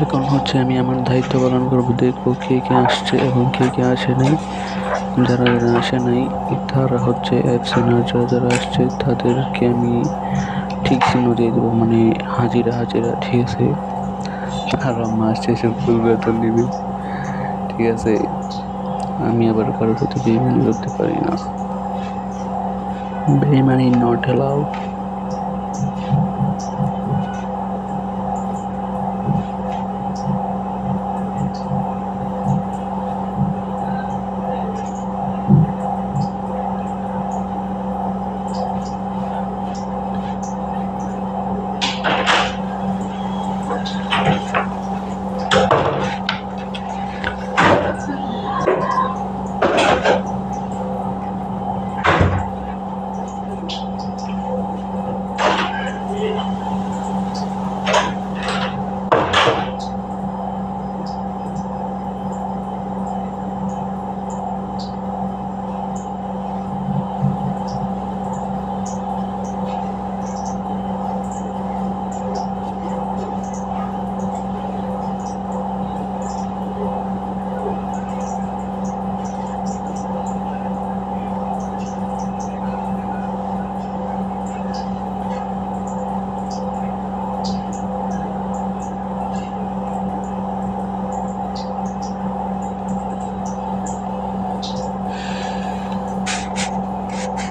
এখন হচ্ছে আমি আমার দায়িত্ব পালন করবো, দেখবো কে কে আসছে এবং কে কে আসে নাই। যারা যারা আসে নাই তারা হচ্ছে অ্যাবসেন্ট, আর যারা যারা আসছে তাদেরকে আমি ঠিক চিহ্ন দিয়ে দেবো, মানে হাজিরা হাজিরা, ঠিক আছে। তারা মাস শেষে ফুল বেতন নিবে, ঠিক আছে। আমি আবার কারোর সাথে বেইমানি করতে পারি না, বেইমানি নট অ্যালাউড।